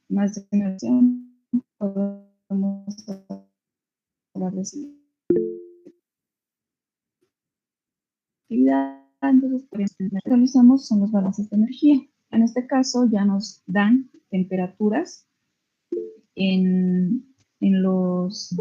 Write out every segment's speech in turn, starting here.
más de una reacción, podemos hablar de actividad. Entonces, lo que realizamos son los balances de energía. En este caso ya nos dan temperaturas en los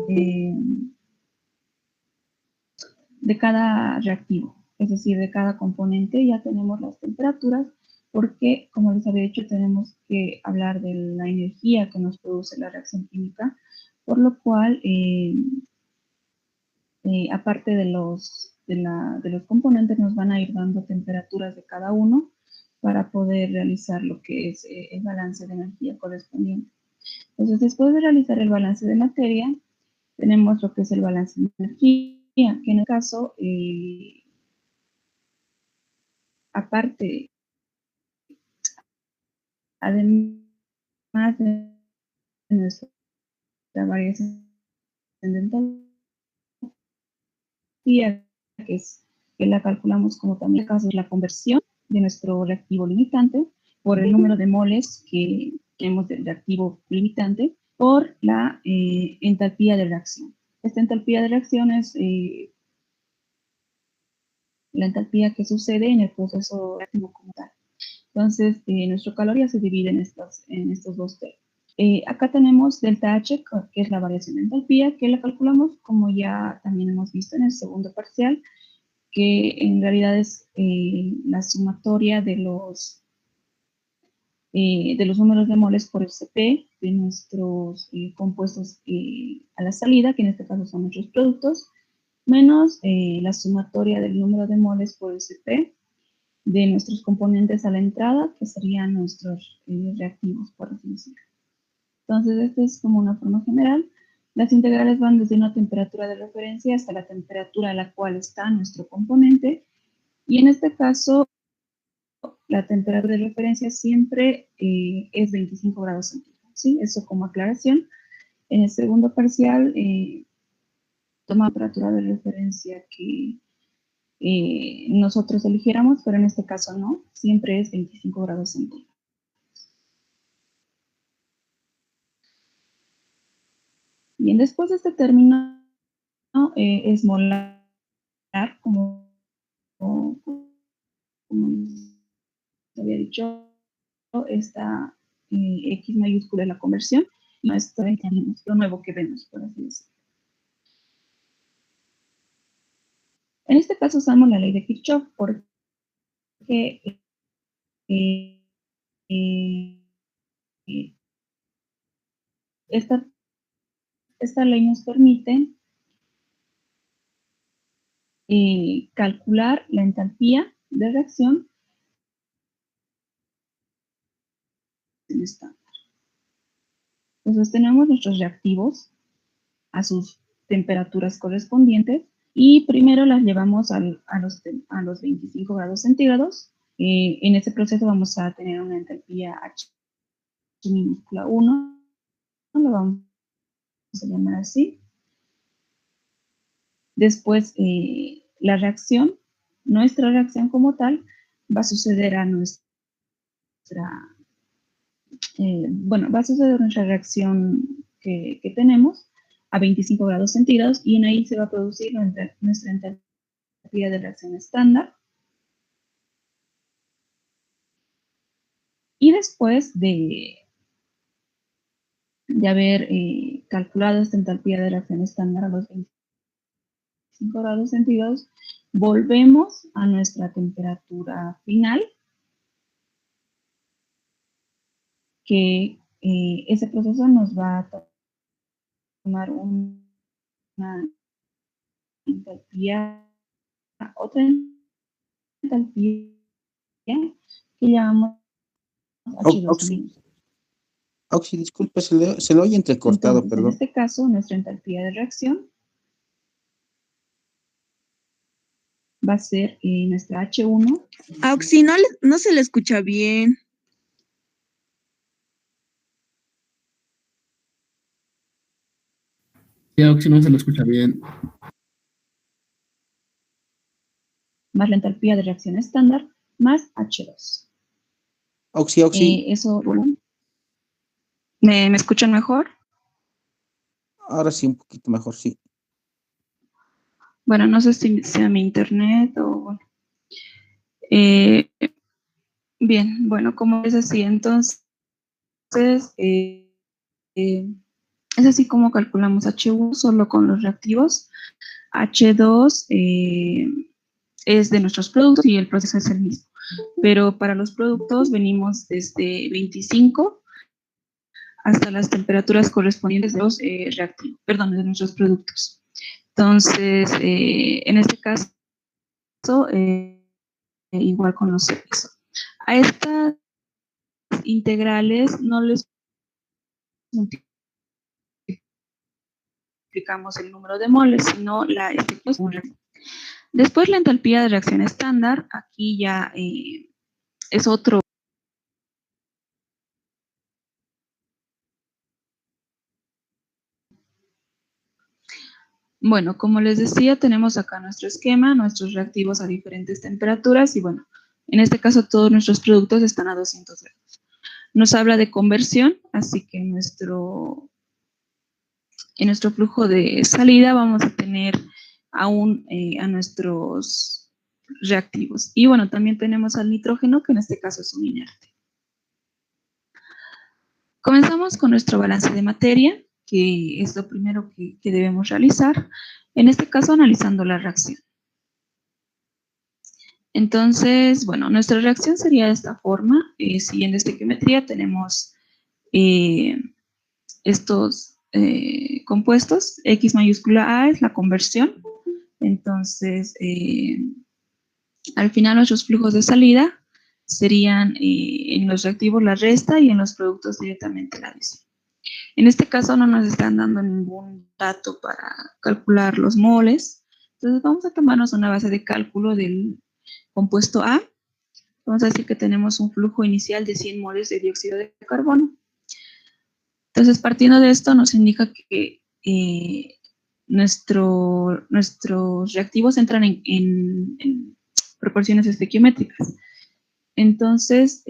de cada reactivo, es decir, de cada componente ya tenemos las temperaturas, porque, como les había dicho, tenemos que hablar de la energía que nos produce la reacción química, por lo cual, aparte de los componentes, nos van a ir dando temperaturas de cada uno para poder realizar lo que es el balance de energía correspondiente. Entonces, después de realizar el balance de materia, tenemos lo que es el balance de energía, que en el caso, aparte, además de nuestra variación de entropía, que la calculamos como también el caso de la conversión de nuestro reactivo limitante por el número de moles que tenemos del reactivo limitante por la entalpía de reacción. Esta entalpía de reacción es la entalpía que sucede en el proceso reactivo como tal. Entonces, nuestra caloría se divide en estos dos términos. Acá tenemos delta H, que es la variación de entalpía, que la calculamos como ya también hemos visto en el segundo parcial, que en realidad es la sumatoria de los números de moles por Cp de nuestros compuestos a la salida, que en este caso son nuestros productos, menos la sumatoria del número de moles por Cp de nuestros componentes a la entrada, que serían nuestros reactivos, por así decirlo. Entonces, esta es como una forma general. Las integrales van desde una temperatura de referencia hasta la temperatura a la cual está nuestro componente. Y en este caso, la temperatura de referencia siempre es 25 grados centígrados. ¿Sí? Eso como aclaración. En el segundo parcial, toma temperatura de referencia que nosotros eligiéramos, pero en este caso no. Siempre es 25 grados centígrados. Bien, después de este término es molar, como les había dicho, esta X mayúscula es la conversión, y esto es lo nuevo que vemos, por así decirlo. En este caso usamos la ley de Kirchhoff porque esta ley nos permite calcular la entalpía de reacción en estándar. Entonces tenemos nuestros reactivos a sus temperaturas correspondientes y primero las llevamos a los 25 grados centígrados. En ese proceso vamos a tener una entalpía H minúscula 1, lo vamos a llamar así. Después, nuestra reacción como tal, va a suceder a va a suceder nuestra reacción que tenemos a 25 grados centígrados y en ahí se va a producir nuestra entalpía de reacción estándar. Y después de haber calculado esta entalpía de reacción estándar a los 25 grados centígrados, volvemos a nuestra temperatura final, que ese proceso nos va a tomar una entalpía, otra entalpía que llamamos H2-. Oxy, disculpe, se lo oye entrecortado, Entonces, perdón. en este caso, nuestra entalpía de reacción va a ser nuestra H1. Oxy, no se le escucha bien. Sí, Oxy, no se lo escucha bien. Más la entalpía de reacción estándar, más H2. Oxy. Eso, bueno. ¿Me escuchan mejor? Ahora sí, un poquito mejor, sí. Bueno, no sé si sea mi internet o bueno. Eh, bien, bueno, como es así, entonces es así como calculamos H1 solo con los reactivos. H2 es de nuestros productos y el proceso es el mismo. Pero para los productos venimos desde 25 hasta las temperaturas correspondientes de los reactivos, perdón, de nuestros productos. Entonces, en este caso, igual con los servicios. A estas integrales no les multiplicamos el número de moles, sino la efectuación. Después la entalpía de reacción estándar, aquí ya es otro. Bueno, como les decía, tenemos acá nuestro esquema, nuestros reactivos a diferentes temperaturas y bueno, en este caso todos nuestros productos están a 200 grados. Nos habla de conversión, así que en nuestro flujo de salida vamos a tener aún a nuestros reactivos. Y bueno, también tenemos al nitrógeno, que en este caso es un inerte. Comenzamos con nuestro balance de materia, que es lo primero que debemos realizar, en este caso analizando la reacción. Entonces, bueno, nuestra reacción sería de esta forma. Siguiendo esta estequiometría tenemos estos compuestos. X mayúscula A es la conversión. Entonces, al final nuestros flujos de salida serían en los reactivos la resta y en los productos directamente la adición. En este caso no nos están dando ningún dato para calcular los moles. Entonces vamos a tomarnos una base de cálculo del compuesto A. Vamos a decir que tenemos un flujo inicial de 100 moles de dióxido de carbono. Entonces, partiendo de esto, nos indica que nuestros reactivos entran en proporciones estequiométricas. Entonces,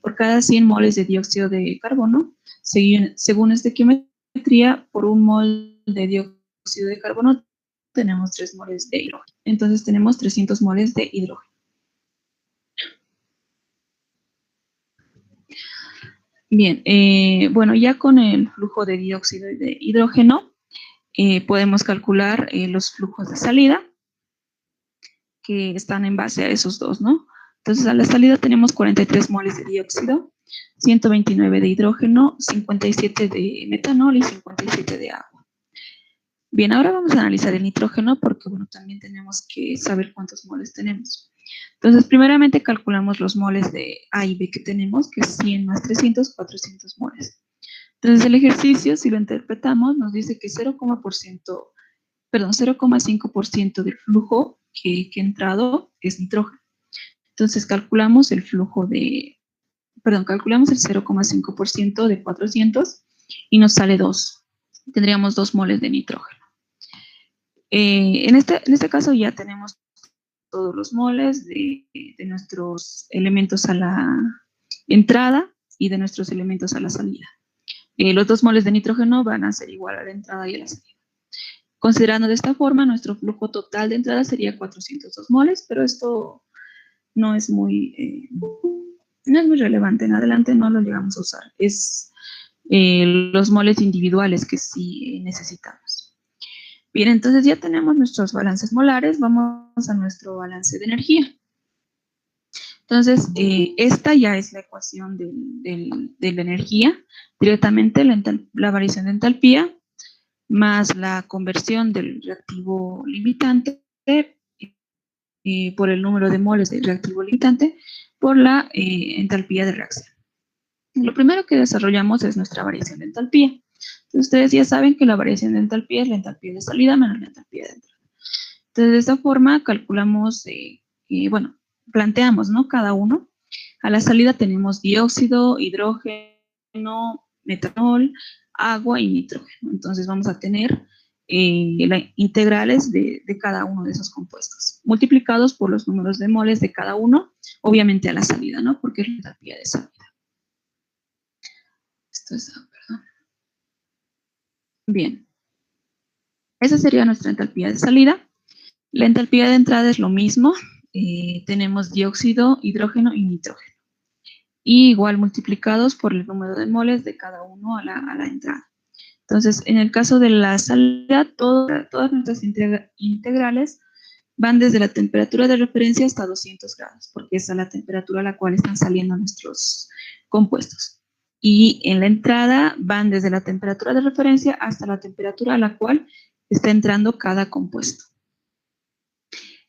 por cada 100 moles de dióxido de carbono, según estequiometría, por un mol de dióxido de carbono tenemos 3 moles de hidrógeno. Entonces, tenemos 300 moles de hidrógeno. Bien, bueno, ya con el flujo de dióxido de hidrógeno podemos calcular los flujos de salida que están en base a esos dos, ¿no? Entonces, a la salida tenemos 43 moles de dióxido, 129 de hidrógeno, 57 de metanol y 57 de agua. Bien, ahora vamos a analizar el nitrógeno porque, bueno, también tenemos que saber cuántos moles tenemos. Entonces, primeramente calculamos los moles de A y B que tenemos, que es 100 más 300, 400 moles. Entonces, el ejercicio, si lo interpretamos, nos dice que 0,5% del flujo que ha entrado es nitrógeno. Entonces, calculamos el flujo calculamos el 0,5% de 400 y nos sale 2. Tendríamos 2 moles de nitrógeno. En este caso ya tenemos todos los moles de nuestros elementos a la entrada y de nuestros elementos a la salida. Los 2 moles de nitrógeno van a ser igual a la entrada y a la salida. Considerando de esta forma, nuestro flujo total de entrada sería 402 moles, pero esto no es muy relevante. En adelante no lo llegamos a usar. Es los moles individuales que sí necesitamos. Bien, entonces ya tenemos nuestros balances molares. Vamos a nuestro balance de energía. Entonces, esta ya es la ecuación de la energía. Directamente la variación de entalpía más la conversión del reactivo limitante por el número de moles del reactivo limitante por la entalpía de reacción. Lo primero que desarrollamos es nuestra variación de entalpía. Entonces, ustedes ya saben que la variación de entalpía es la entalpía de salida menos la entalpía de entrada. Entonces, de esta forma calculamos, planteamos, ¿no? Cada uno. A la salida tenemos dióxido, hidrógeno, metanol, agua y nitrógeno. Entonces vamos a tener integrales de cada uno de esos compuestos, multiplicados por los números de moles de cada uno, obviamente a la salida, ¿no? Porque es la entalpía de salida. Esto es A, perdón. Bien. Esa sería nuestra entalpía de salida. La entalpía de entrada es lo mismo. Tenemos dióxido, hidrógeno y nitrógeno. Y igual multiplicados por el número de moles de cada uno a la entrada. Entonces, en el caso de la salida, todas nuestras integrales van desde la temperatura de referencia hasta 200 grados, porque esa es la temperatura a la cual están saliendo nuestros compuestos. Y en la entrada van desde la temperatura de referencia hasta la temperatura a la cual está entrando cada compuesto.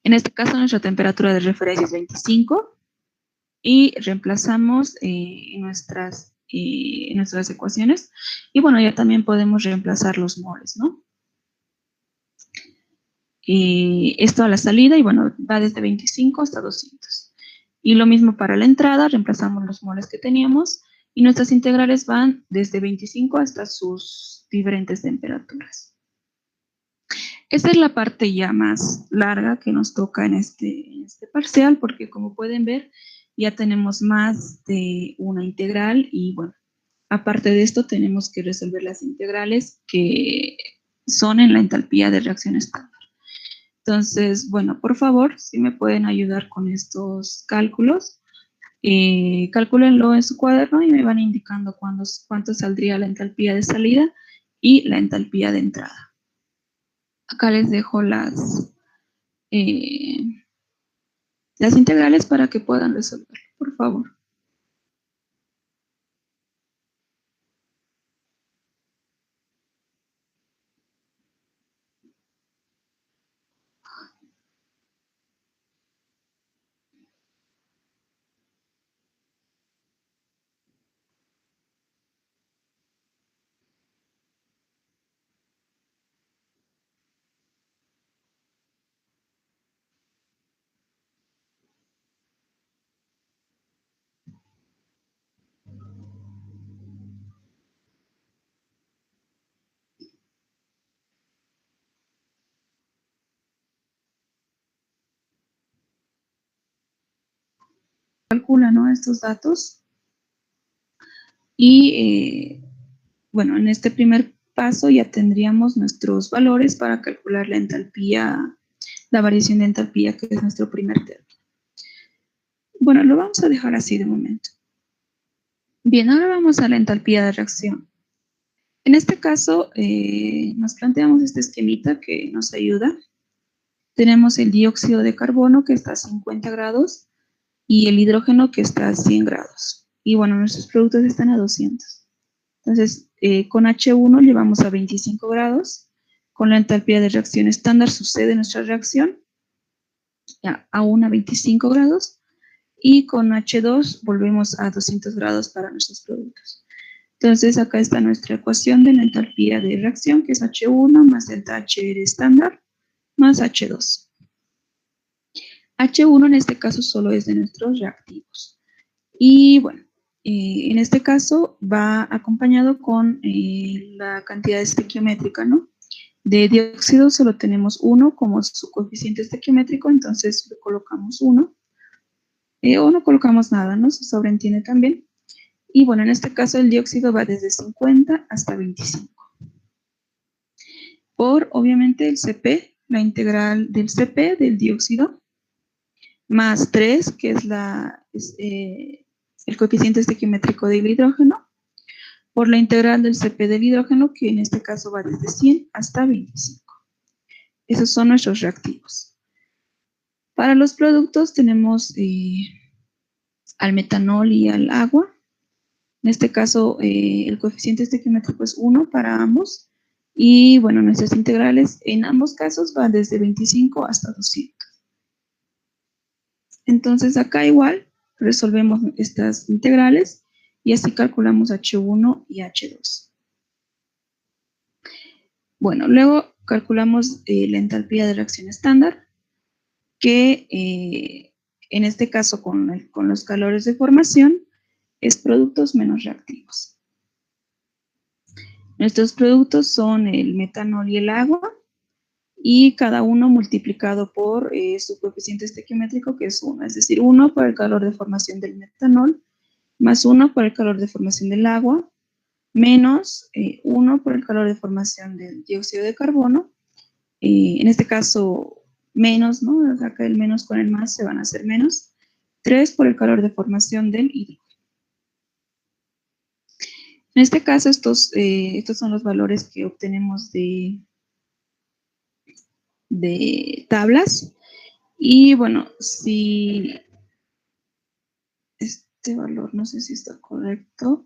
En este caso, nuestra temperatura de referencia es 25 y reemplazamos en nuestras ecuaciones. Y bueno, ya también podemos reemplazar los moles, ¿no? Esto a la salida, y bueno, va desde 25 hasta 200. Y lo mismo para la entrada, reemplazamos los moles que teníamos, y nuestras integrales van desde 25 hasta sus diferentes temperaturas. Esta es la parte ya más larga que nos toca en este parcial, porque como pueden ver, ya tenemos más de una integral, y bueno, aparte de esto tenemos que resolver las integrales que son en la entalpía de reacción estándar. Entonces, bueno, por favor, si me pueden ayudar con estos cálculos, calcúlenlo en su cuaderno y me van indicando cuánto saldría la entalpía de salida y la entalpía de entrada. Acá les dejo las integrales para que puedan resolverlo, por favor. Calcula, ¿no?, estos datos. Y bueno, en este primer paso ya tendríamos nuestros valores para calcular la entalpía, la variación de entalpía, que es nuestro primer término. Bueno, lo vamos a dejar así de momento. Bien, ahora vamos a la entalpía de reacción. En este caso, nos planteamos este esquemita que nos ayuda. Tenemos el dióxido de carbono que está a 50 grados y el hidrógeno que está a 100 grados. Y bueno, nuestros productos están a 200. Entonces, con H1 llevamos a 25 grados. Con la entalpía de reacción estándar sucede nuestra reacción aún a 25 grados. Y con H2 volvemos a 200 grados para nuestros productos. Entonces, acá está nuestra ecuación de la entalpía de reacción, que es H1 más delta HR estándar más H2. H1 en este caso solo es de nuestros reactivos. Y bueno, en este caso va acompañado con la cantidad estequiométrica, ¿no? De dióxido solo tenemos 1 como su coeficiente estequiométrico, entonces le colocamos 1. O no colocamos nada, ¿no? Se sobreentiende también. Y bueno, en este caso el dióxido va desde 50 hasta 25. Por, obviamente, el Cp, la integral del Cp, del dióxido, más 3, que es el coeficiente estequiométrico del hidrógeno, por la integral del Cp del hidrógeno, que en este caso va desde 100 hasta 25. Esos son nuestros reactivos. Para los productos tenemos al metanol y al agua. En este caso, el coeficiente estequiométrico es 1 para ambos. Y bueno, nuestras integrales en ambos casos van desde 25 hasta 200. Entonces, acá igual resolvemos estas integrales y así calculamos H1 y H2. Bueno, luego calculamos la entalpía de reacción estándar, que en este caso con los calores de formación es productos menos reactivos. Nuestros productos son el metanol y el agua, y cada uno multiplicado por su coeficiente estequiométrico, que es 1, es decir, 1 por el calor de formación del metanol, más 1 por el calor de formación del agua, menos 1 por el calor de formación del dióxido de carbono. En este caso, menos, ¿no? Acá el menos con el más se van a hacer menos. 3 por el calor de formación del hidrógeno. En este caso, estos son los valores que obtenemos de tablas. Y bueno, si este valor, no sé si está correcto,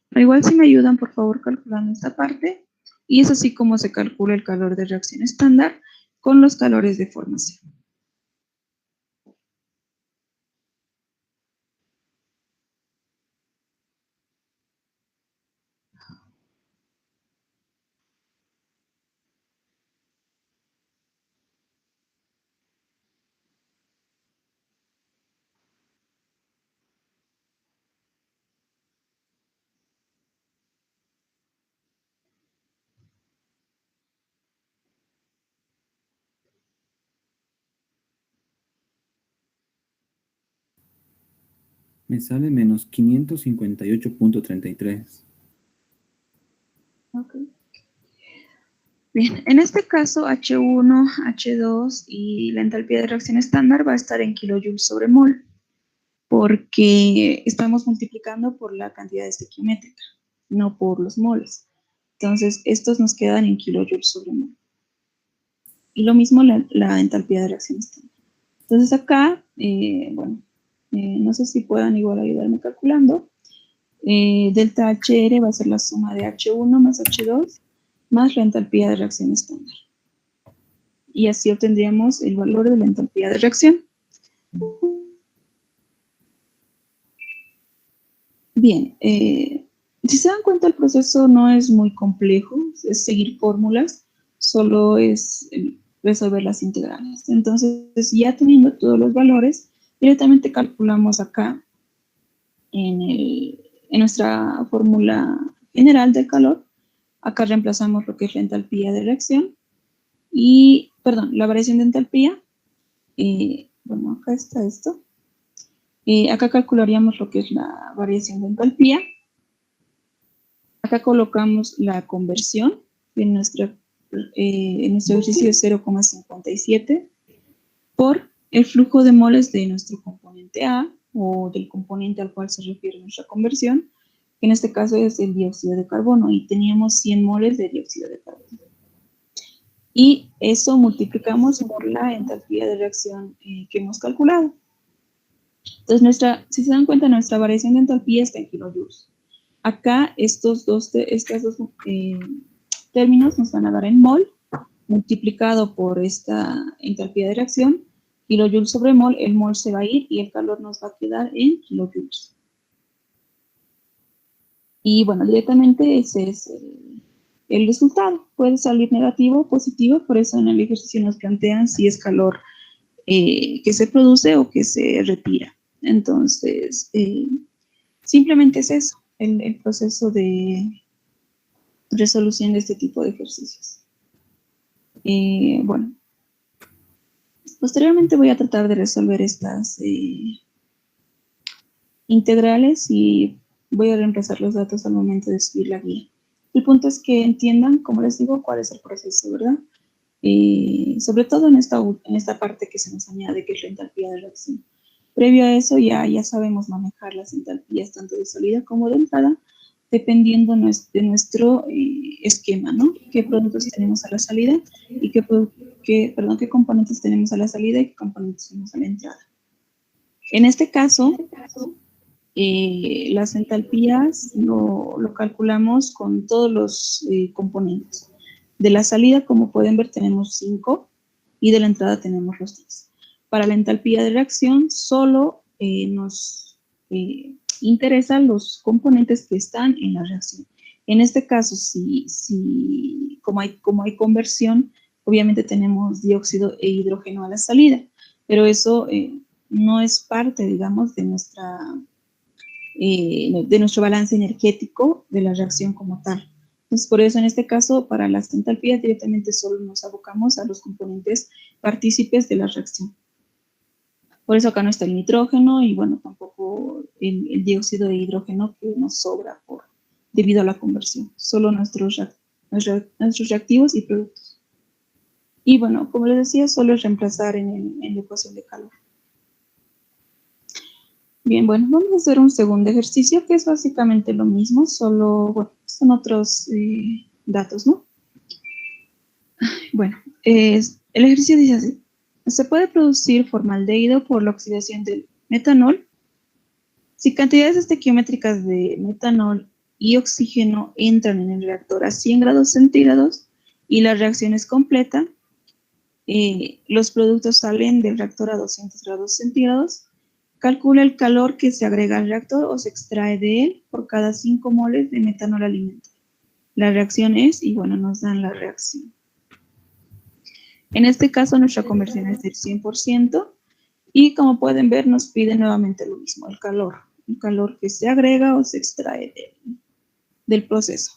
pero igual si me ayudan, por favor, calculando esta parte. Y es así como se calcula el calor de reacción estándar con los calores de formación. Me sale menos 558.33. Ok. Bien, en este caso H1, H2 y la entalpía de reacción estándar va a estar en kilojoules sobre mol, porque estamos multiplicando por la cantidad estequiométrica, no por los moles. Entonces, estos nos quedan en kilojoules sobre mol. Y lo mismo la entalpía de reacción estándar. Entonces acá, no sé si puedan igual ayudarme calculando. Delta HR va a ser la suma de H1 más H2 más la entalpía de reacción estándar. Y así obtendríamos el valor de la entalpía de reacción. Bien, si se dan cuenta, el proceso no es muy complejo, es seguir fórmulas, solo es resolver las integrales. Entonces, ya teniendo todos los valores, directamente calculamos acá en nuestra fórmula general del calor. Acá reemplazamos lo que es la entalpía de reacción y, perdón, la variación de entalpía. Bueno, acá está esto. Acá calcularíamos lo que es la variación de entalpía. Acá colocamos la conversión en nuestro ejercicio de 0,57 por el flujo de moles de nuestro componente A o del componente al cual se refiere nuestra conversión, que en este caso es el dióxido de carbono, y teníamos 100 moles de dióxido de carbono. Y eso multiplicamos por la entalpía de reacción que hemos calculado. Entonces, si se dan cuenta, nuestra variación de entalpía está en kilojoules. Acá estos dos términos nos van a dar en mol, multiplicado por esta entalpía de reacción, kilojoules sobre mol, el mol se va a ir y el calor nos va a quedar en kilojoules. Y bueno, directamente ese es el resultado. Puede salir negativo o positivo, por eso en el ejercicio nos plantean si es calor que se produce o que se retira. Entonces, simplemente es eso, el proceso de resolución de este tipo de ejercicios. Bueno, posteriormente voy a tratar de resolver estas integrales y voy a reemplazar los datos al momento de subir la guía. El punto es que entiendan, como les digo, cuál es el proceso, ¿verdad? Sobre todo en esta parte que se nos añade, que es la entalpía de reacción. Previo a eso ya sabemos manejar las entalpías tanto de salida como de entrada, dependiendo de nuestro esquema, ¿no? Qué productos tenemos a la salida y qué componentes tenemos a la salida y qué componentes tenemos a la entrada. En este caso, las entalpías lo calculamos con todos los componentes. De la salida, como pueden ver, tenemos 5 y de la entrada tenemos los 10. Para la entalpía de reacción, solo nos interesan los componentes que están en la reacción. En este caso, como hay conversión, obviamente tenemos dióxido e hidrógeno a la salida, pero eso no es parte, digamos, de nuestro balance energético de la reacción como tal. Entonces, por eso en este caso, para las entalpías directamente solo nos abocamos a los componentes partícipes de la reacción. Por eso acá no está el nitrógeno y bueno, tampoco el dióxido de hidrógeno que nos sobra por debido a la conversión, solo nuestros reactivos y productos. Y bueno, como les decía, solo es reemplazar en la ecuación de calor. Bien, bueno, vamos a hacer un segundo ejercicio que es básicamente lo mismo, solo, bueno, son otros datos, ¿no? Bueno, el ejercicio dice así. Se puede producir formaldehído por la oxidación del metanol si cantidades estequiométricas de metanol y oxígeno entran en el reactor a 100 grados centígrados y la reacción es completa. Los productos salen del reactor a 200 grados centígrados. Calcula el calor que se agrega al reactor o se extrae de él por cada 5 moles de metanol alimentario. La reacción es, y bueno, nos dan la reacción. En este caso, nuestra conversión es del 100%, y como pueden ver, nos pide nuevamente lo mismo, el calor que se agrega o se extrae del proceso.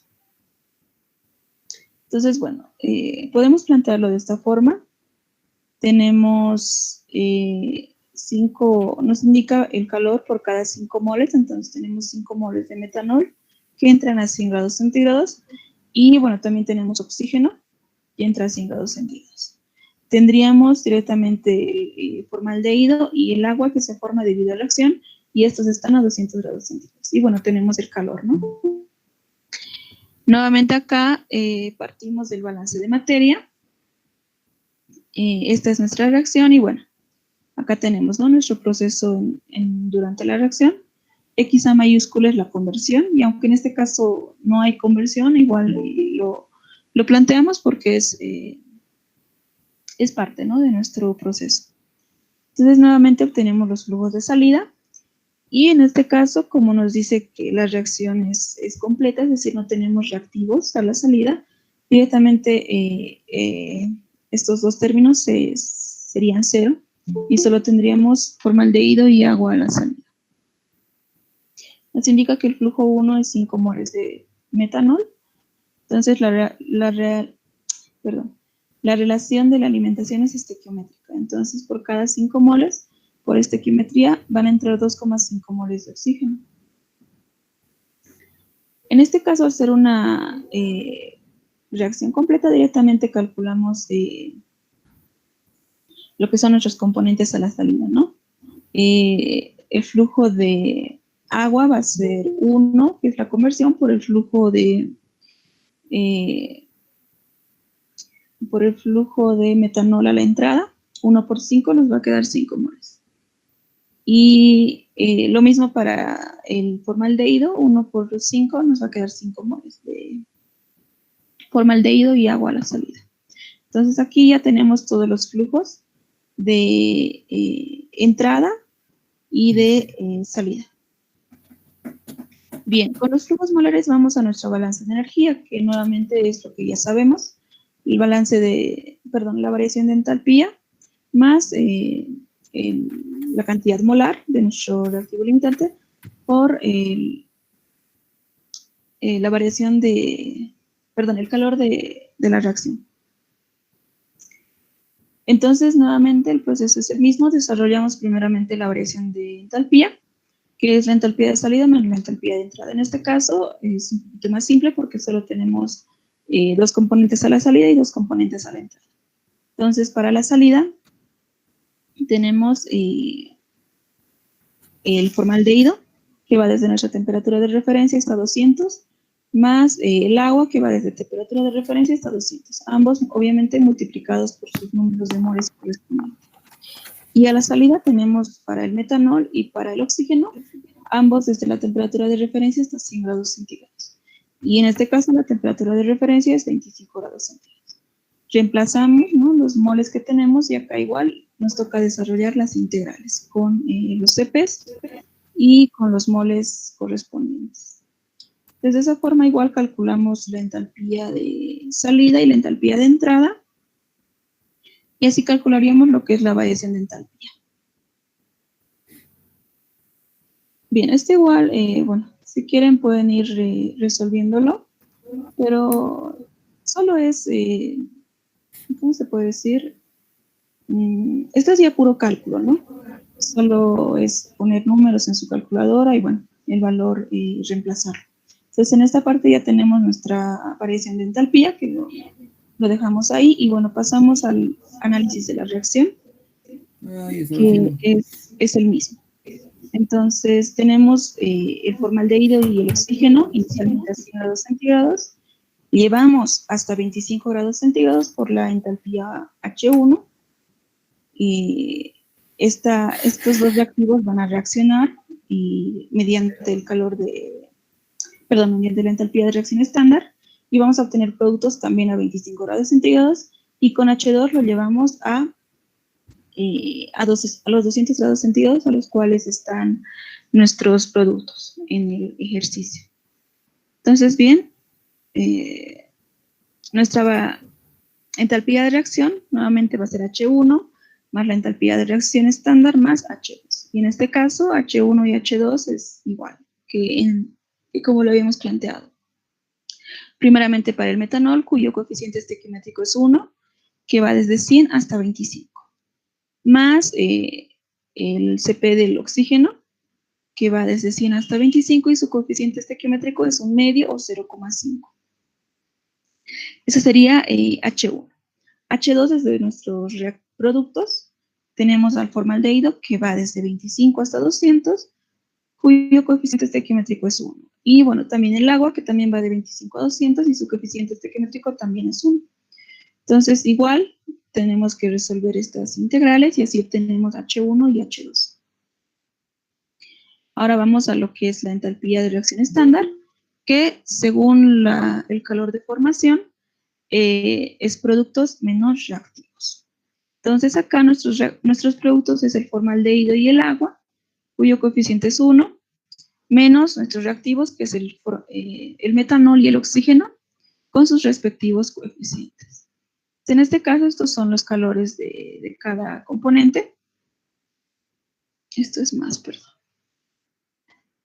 Entonces, bueno, podemos plantearlo de esta forma. Tenemos 5, nos indica el calor por cada 5 moles, entonces tenemos 5 moles de metanol que entran a 100 grados centígrados, y bueno, también tenemos oxígeno que entra a 100 grados centígrados. Tendríamos directamente el formaldehído y el agua que se forma debido a la acción, y estos están a 200 grados centígrados. Y bueno, tenemos el calor, ¿no? Nuevamente acá partimos del balance de materia. Esta es nuestra reacción y bueno, acá tenemos, ¿no?, nuestro proceso durante la reacción. X a mayúscula es la conversión, y aunque en este caso no hay conversión, igual lo planteamos porque es parte, ¿no?, de nuestro proceso. Entonces nuevamente obtenemos los flujos de salida, y en este caso, como nos dice que la reacción es completa, es decir, no tenemos reactivos a la salida, directamente estos dos términos serían 0, y solo tendríamos formaldehído y agua a la salida. Nos indica que el flujo 1 es 5 moles de metanol. Entonces la relación de la alimentación es estequiométrica. Entonces, por cada 5 moles, por estequiometría, van a entrar 2,5 moles de oxígeno. En este caso, al ser una reacción completa, directamente calculamos lo que son nuestros componentes a la salida, ¿no? El flujo de agua va a ser 1, que es la conversión, por el flujo de metanol a la entrada. 1 por 5 nos va a quedar 5 moles. Y lo mismo para el formaldehído, 1 por 5 nos va a quedar 5 moles de formaldehído y agua a la salida. Entonces aquí ya tenemos todos los flujos de entrada y de salida. Bien, con los flujos molares vamos a nuestro balance de energía, que nuevamente es lo que ya sabemos, el balance la variación de entalpía más la cantidad molar de nuestro reactivo limitante por la variación el calor de la reacción. Entonces, nuevamente, el proceso es el mismo. Desarrollamos primeramente la variación de entalpía, que es la entalpía de salida menos la entalpía de entrada. En este caso es un poquito más simple porque solo tenemos 2 componentes a la salida y 2 componentes a la entrada. Entonces, para la salida tenemos el formaldehído, que va desde nuestra temperatura de referencia hasta 200, más el agua, que va desde temperatura de referencia hasta 200. Ambos, obviamente, multiplicados por sus números de moles correspondientes. Y a la salida tenemos para el metanol y para el oxígeno, ambos desde la temperatura de referencia hasta 100 grados centígrados. Y en este caso, la temperatura de referencia es 25 grados centígrados. Reemplazamos, ¿no?, los moles que tenemos, y acá igual nos toca desarrollar las integrales con los CPs y con los moles correspondientes. De esa forma igual calculamos la entalpía de salida y la entalpía de entrada, y así calcularíamos lo que es la variación de entalpía. Bien, igual, bueno, si quieren pueden ir resolviéndolo, pero solo es, ¿cómo se puede decir? Esto es ya puro cálculo, ¿no? Solo es poner números en su calculadora y bueno, el valor reemplazarlo. Entonces, en esta parte ya tenemos nuestra variación de entalpía, que lo dejamos ahí, y bueno, pasamos al análisis de la reacción, que es el mismo. Entonces, tenemos el formaldehído y el oxígeno, inicialmente a 100 grados centígrados, llevamos hasta 25 grados centígrados por la entalpía H1, y estos dos reactivos van a reaccionar y mediante el calor mediante la entalpía de reacción estándar, y vamos a obtener productos también a 25 grados centígrados, y con H2 lo llevamos a los 200 grados centígrados, a los cuales están nuestros productos en el ejercicio. Entonces, bien, nuestra entalpía de reacción nuevamente va a ser H1 más la entalpía de reacción estándar más H2. Y en este caso, H1 y H2 es igual que como lo habíamos planteado. Primeramente para el metanol, cuyo coeficiente estequiométrico es 1, que va desde 100 hasta 25. Más el CP del oxígeno, que va desde 100 hasta 25, y su coeficiente estequiométrico es un medio o 0,5. Eso sería H1. H2 es de nuestros productos. Tenemos al formaldehído, que va desde 25 hasta 200, cuyo coeficiente estequiométrico es 1. Y bueno, también el agua, que también va de 25 a 200, y su coeficiente estequiométrico también es 1. Entonces, igual, tenemos que resolver estas integrales, y así obtenemos H1 y H2. Ahora vamos a lo que es la entalpía de reacción estándar, que según el calor de formación, es productos menos reactivos. Entonces acá nuestros productos es el formaldehído y el agua, cuyo coeficiente es 1, menos nuestros reactivos, que es el metanol y el oxígeno, con sus respectivos coeficientes. En este caso, estos son los calores de cada componente. Esto es más, perdón.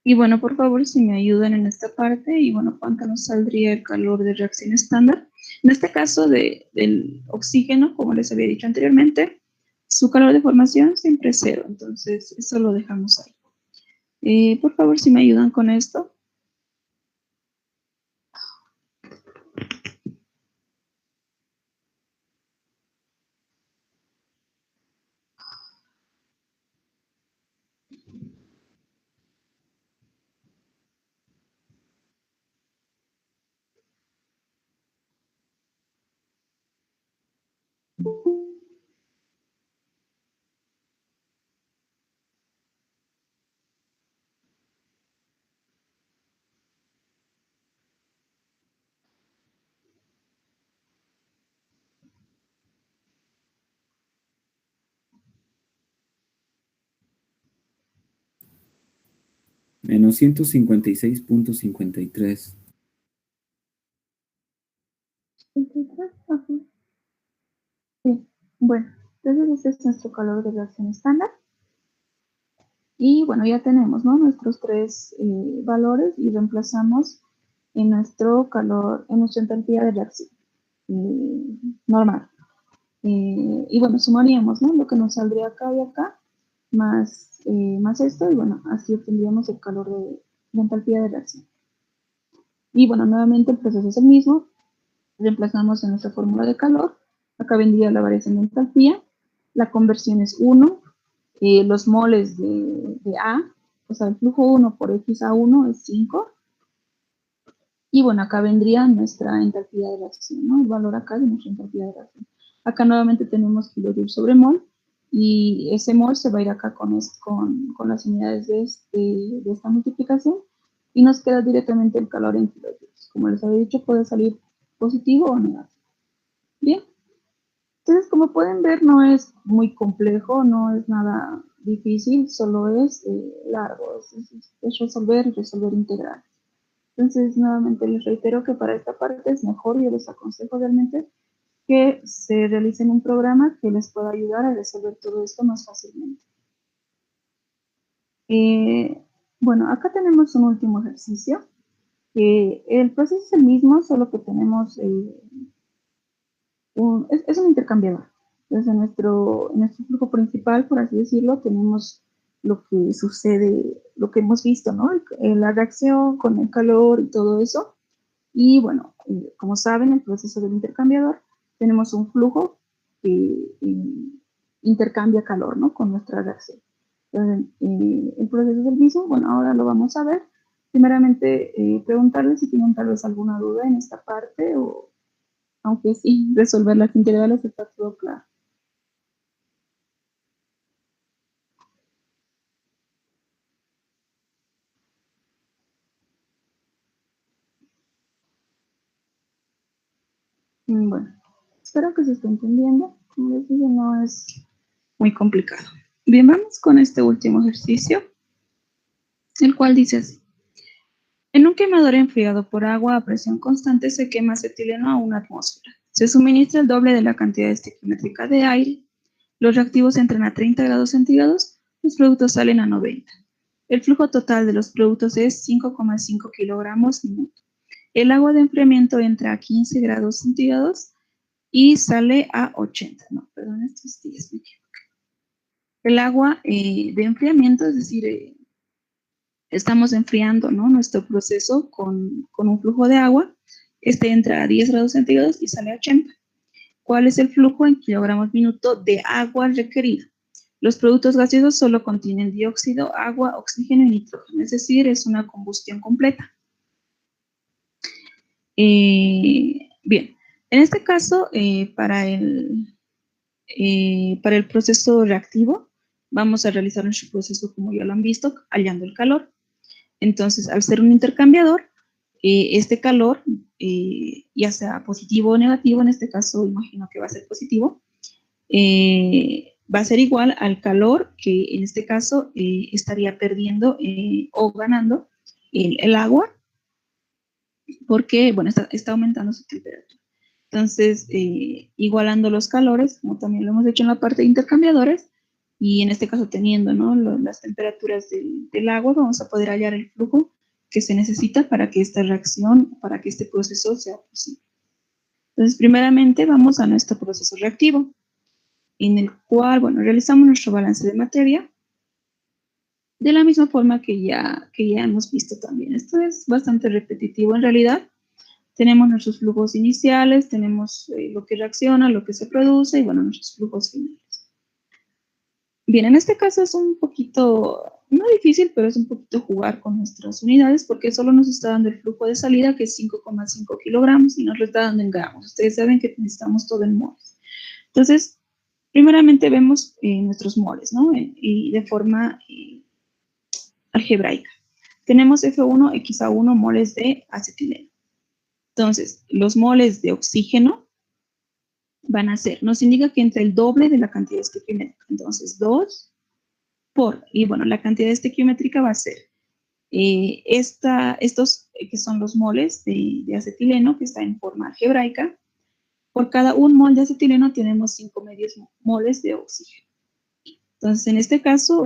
Y bueno, por favor, si me ayudan en esta parte, y bueno, ¿cuánto nos saldría el calor de reacción estándar? En este caso del oxígeno, como les había dicho anteriormente, su calor de formación siempre es 0, entonces eso lo dejamos ahí. Por favor, si me ayudan con esto. Menos 156.53. Sí. Bueno, entonces este es nuestro calor de reacción estándar. Y bueno, ya tenemos, ¿no?, nuestros tres valores, y reemplazamos en nuestro calor, en nuestra entalpía de reacción normal. Y bueno, sumaríamos, ¿no?, lo que nos saldría acá y acá, más esto, y bueno, así obtendríamos el calor de entalpía de reacción. Y bueno, nuevamente el proceso es el mismo. Reemplazamos en nuestra fórmula de calor. Acá vendría la variación de entalpía. La conversión es 1. Los moles de A, o sea, el flujo 1 por XA1 es 5. Y bueno, acá vendría nuestra entalpía de reacción, ¿no? El valor acá de nuestra entalpía de reacción. Acá nuevamente tenemos kilojoule sobre mol, y ese mol se va a ir acá con las unidades de esta multiplicación, y nos queda directamente el calor en kilojoules. Como les había dicho, puede salir positivo o negativo. Bien. Entonces, como pueden ver, no es muy complejo, no es nada difícil, solo es largo, es resolver y resolver integrales. Entonces, nuevamente les reitero que para esta parte es mejor, yo les aconsejo realmente que se realicen un programa que les pueda ayudar a resolver todo esto más fácilmente. Bueno, acá tenemos un último ejercicio. El proceso es el mismo, solo que tenemos es un intercambiador. Entonces, en nuestro flujo principal, por así decirlo, tenemos lo que sucede, lo que hemos visto, ¿no? La reacción con el calor y todo eso. Y bueno, como saben, el proceso del intercambiador, tenemos un flujo que intercambia calor, ¿no? Con nuestra reacción. Entonces, el proceso del mismo, bueno, ahora lo vamos a ver. Primeramente, preguntarles si tienen tal vez alguna duda en esta parte o, aunque sí, resolver las integrales está todo claro. Bueno, espero que se esté entendiendo. Como les dije, no es muy complicado. Bien, vamos con este último ejercicio, el cual dice así. En un quemador enfriado por agua a presión constante se quema acetileno a una atmósfera. Se suministra el doble de la cantidad estequiométrica de aire. Los reactivos entran a 30 grados centígrados, los productos salen a 90. El flujo total de los productos es 5,5 kilogramos minuto. El agua de enfriamiento entra a 15 grados centígrados y sale a 80. No, perdón, estos días me equivoqué. El agua de enfriamiento, es decir, estamos enfriando, ¿no?, nuestro proceso con un flujo de agua. Este entra a 10 grados centígrados y sale a 80. ¿Cuál es el flujo en kilogramos minuto de agua requerido? Los productos gaseosos solo contienen dióxido, agua, oxígeno y nitrógeno, es decir, es una combustión completa. Bien, en este caso, para el proceso reactivo, vamos a realizar nuestro proceso, como ya lo han visto, hallando el calor. Entonces, al ser un intercambiador, este calor, ya sea positivo o negativo, en este caso imagino que va a ser positivo, va a ser igual al calor que en este caso estaría perdiendo o ganando el agua, porque, bueno, está aumentando su temperatura. Entonces, igualando los calores, como también lo hemos hecho en la parte de intercambiadores, y en este caso teniendo, ¿no?, las temperaturas del agua, vamos a poder hallar el flujo que se necesita para que esta reacción, para que este proceso sea posible. Entonces, primeramente vamos a nuestro proceso reactivo, en el cual, bueno, realizamos nuestro balance de materia de la misma forma que ya hemos visto también. Esto es bastante repetitivo en realidad. Tenemos nuestros flujos iniciales, tenemos lo que reacciona, lo que se produce y, bueno, nuestros flujos finales. Bien, en este caso es un poquito, no difícil, pero es un poquito jugar con nuestras unidades porque solo nos está dando el flujo de salida, que es 5,5 kilogramos, y nos lo está dando en gramos. Ustedes saben que necesitamos todo en moles. Entonces, primeramente vemos nuestros moles, ¿no? Y de forma algebraica. Tenemos F1, XA1 moles de acetileno. Entonces, los moles de oxígeno van a ser, nos indica que entra el doble de la cantidad estequiométrica. Entonces, 2 por, y bueno, la cantidad estequiométrica va a ser estos que son los moles de acetileno, que está en forma algebraica. Por cada un mol de acetileno tenemos 5 medios moles de oxígeno. Entonces, en este caso,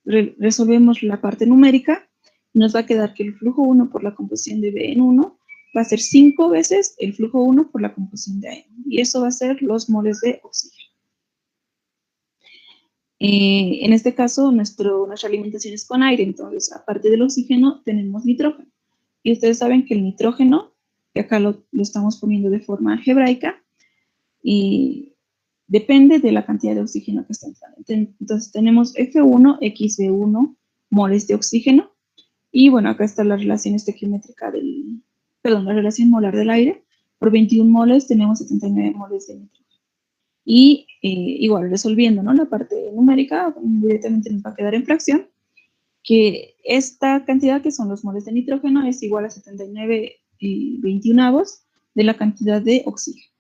resolvemos la parte numérica. Nos va a quedar que el flujo 1 por la composición de B en 1 va a ser 5 veces el flujo 1 por la composición de A. Y eso va a ser los moles de oxígeno. En este caso, nuestra alimentación es con aire. Entonces, aparte del oxígeno, tenemos nitrógeno. Y ustedes saben que el nitrógeno, que acá lo estamos poniendo de forma algebraica, y depende de la cantidad de oxígeno que está entrando. Entonces, tenemos F1, XB1 moles de oxígeno. Y bueno, acá está la relación estequiométrica la relación molar del aire. Por 21 moles tenemos 79 moles de nitrógeno. Y igual, resolviendo, ¿no?, la parte numérica, directamente nos va a quedar en fracción, que esta cantidad, que son los moles de nitrógeno, es igual a 79 21avos de la cantidad de oxígeno.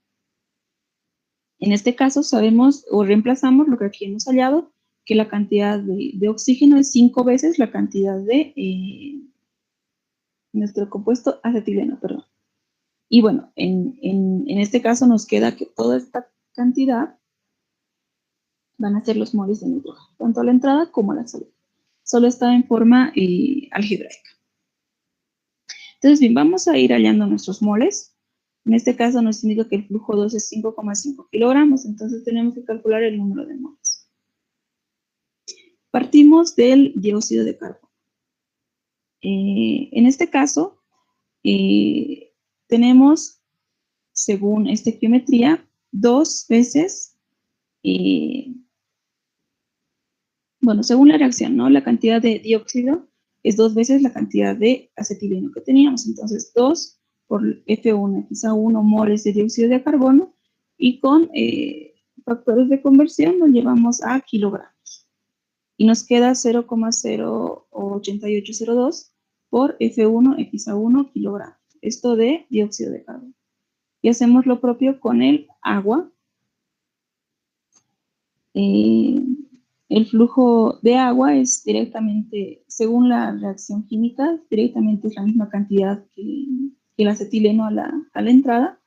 En este caso sabemos, o reemplazamos lo que aquí hemos hallado, que la cantidad de oxígeno es 5 veces la cantidad de nuestro compuesto acetileno, perdón. Y bueno, en este caso nos queda que toda esta cantidad van a ser los moles de nitrógeno, tanto a la entrada como a la salida. Solo está en forma algebraica. Entonces, bien, vamos a ir hallando nuestros moles. En este caso nos indica que el flujo 2 es 5,5 kilogramos, entonces tenemos que calcular el número de moles. partimos del dióxido de carbono. En este caso, tenemos, según esta estequiometría, 2 veces, bueno, según la reacción, ¿no? La cantidad de dióxido es 2 veces la cantidad de acetileno que teníamos. Entonces, 2 por F1XA1 moles de dióxido de carbono, y con factores de conversión lo llevamos a kilogramos. Y nos queda 0,08802 por F1XA1 kilogramos. Esto de dióxido de carbono. Y hacemos lo propio con el agua. El flujo de agua es directamente, según la reacción química, directamente es la misma cantidad que el acetileno a la entrada.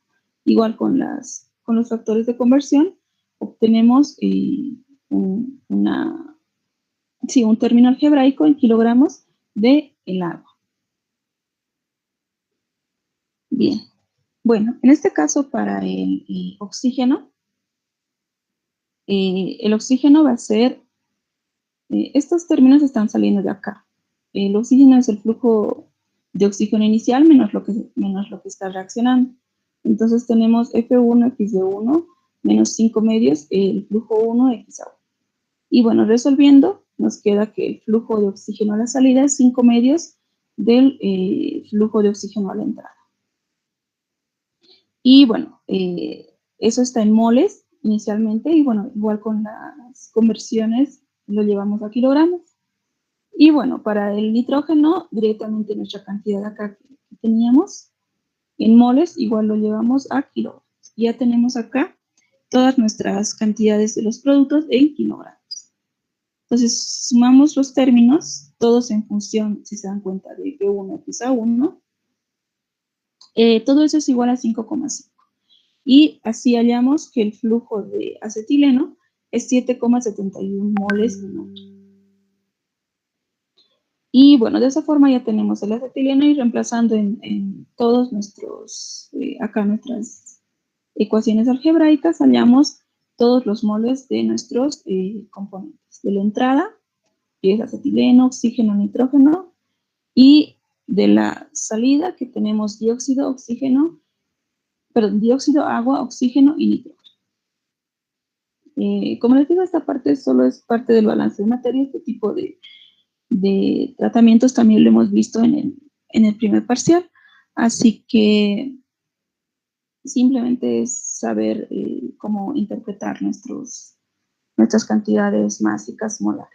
Igual con los factores de conversión, obtenemos un término algebraico en kilogramos de el agua. Bien. Bueno, en este caso para el oxígeno, el oxígeno va a ser, estos términos están saliendo de acá. El oxígeno es el flujo de oxígeno inicial menos lo que está reaccionando. Entonces tenemos F1x de 1 menos 5 medios el flujo 1 x a 1. Y bueno, resolviendo, nos queda que el flujo de oxígeno a la salida es 5 medios del flujo de oxígeno a la entrada. Y bueno, eso está en moles inicialmente, y bueno, igual con las conversiones lo llevamos a kilogramos. Y bueno, para el nitrógeno, directamente nuestra cantidad acá que teníamos, en moles, igual lo llevamos a kilogramos. Ya tenemos acá todas nuestras cantidades de los productos en kilogramos. Entonces, sumamos los términos, todos en función, si se dan cuenta, de P1XA1. Todo eso es igual a 5,5. Y así hallamos que el flujo de acetileno es 7,71 moles minuto. Y bueno, de esa forma ya tenemos el acetileno, y reemplazando en todos nuestras ecuaciones algebraicas, hallamos todos los moles de nuestros componentes. De la entrada, que es acetileno, oxígeno, nitrógeno, y de la salida, que tenemos dióxido, agua, oxígeno y nitrógeno. Como les digo, esta parte solo es parte del balance de materia. Este tipo de tratamientos también lo hemos visto en el primer parcial, así que simplemente es saber cómo interpretar nuestras cantidades másicas molares.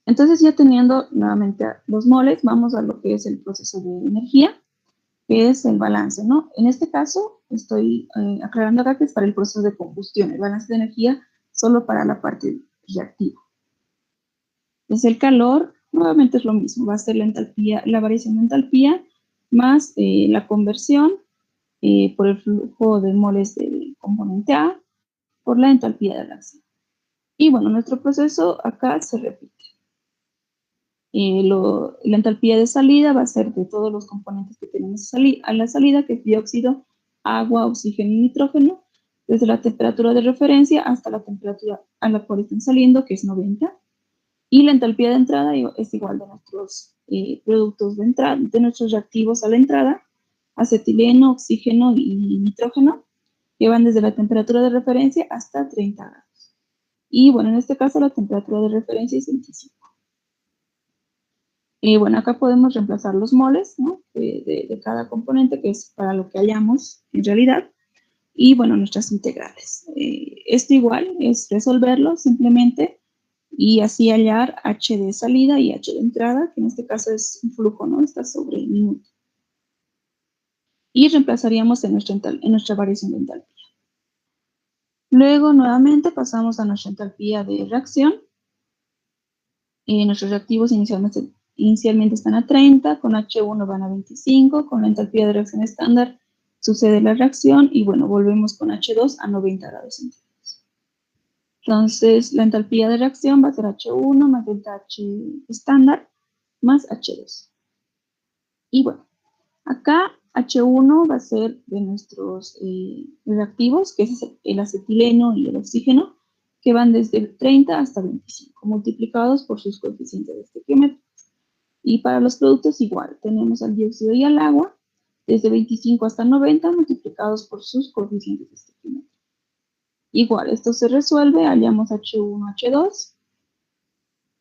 Entonces, ya teniendo nuevamente los moles, vamos a lo que es el proceso de energía, que es el balance, ¿no? En este caso, estoy aclarando acá que es para el proceso de combustión, el balance de energía solo para la parte reactiva. Es el calor, nuevamente es lo mismo, va a ser la entalpía, la variación de entalpía más la conversión por el flujo de moles del componente A por la entalpía de la reacción. Y bueno, nuestro proceso acá se repite. La entalpía de salida va a ser de todos los componentes que tenemos a la salida, que es dióxido, agua, oxígeno y nitrógeno, desde la temperatura de referencia hasta la temperatura a la cual están saliendo, que es 90. Y la entalpía de entrada es igual de nuestros productos de entrada, de nuestros reactivos a la entrada, acetileno, oxígeno y nitrógeno, que van desde la temperatura de referencia hasta 30 grados. Y bueno, en este caso la temperatura de referencia es 25. Bueno, acá podemos reemplazar los moles, ¿no? de cada componente, que es para lo que hallamos en realidad. Y bueno, nuestras integrales. Esto igual es resolverlo simplemente y así hallar H de salida y H de entrada, que en este caso es un flujo, ¿no? Está sobre el minuto. Y reemplazaríamos en nuestra variación de entalpía. Luego, nuevamente, pasamos a nuestra entalpía de reacción. Nuestros reactivos inicialmente están a 30, con H1 van a 25, con la entalpía de reacción estándar sucede la reacción, y bueno, volvemos con H2 a 90 grados centígrados. Entonces, la entalpía de reacción va a ser H1 más delta H estándar más H2. Y bueno, acá H1 va a ser de nuestros reactivos, que es el acetileno y el oxígeno, que van desde el 30 hasta 25, multiplicados por sus coeficientes estequiométricos. Y para los productos igual, tenemos al dióxido y al agua, desde 25 hasta 90, multiplicados por sus coeficientes estequiométricos. Igual, esto se resuelve, hallamos H1, H2,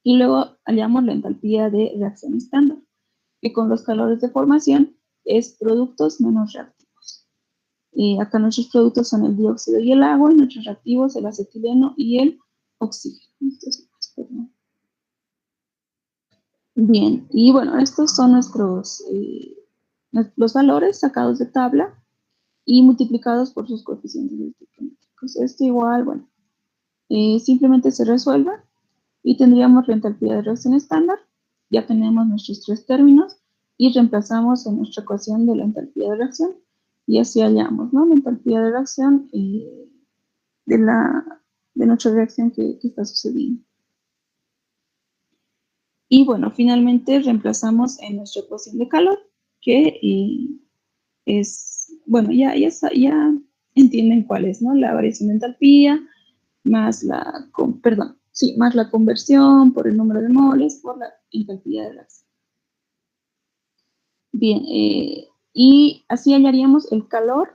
y luego hallamos la entalpía de reacción estándar, que con los calores de formación es productos menos reactivos. Acá nuestros productos son el dióxido y el agua, y nuestros reactivos el acetileno y el oxígeno. Bien, y bueno, estos son nuestros los valores sacados de tabla y multiplicados por sus coeficientes estequiométricos. Esto igual, bueno, simplemente se resuelve y tendríamos la entalpía de reacción estándar. Ya tenemos nuestros tres términos y reemplazamos en nuestra ecuación de la entalpía de reacción y así hallamos, ¿no?, la entalpía de reacción de nuestra reacción que está sucediendo. Y bueno, finalmente reemplazamos en nuestra ecuación de calor, que es, bueno, ya entienden cuál es, ¿no? La variación de entalpía, más más la conversión por el número de moles por la entalpía de reacción. Bien, y así hallaríamos el calor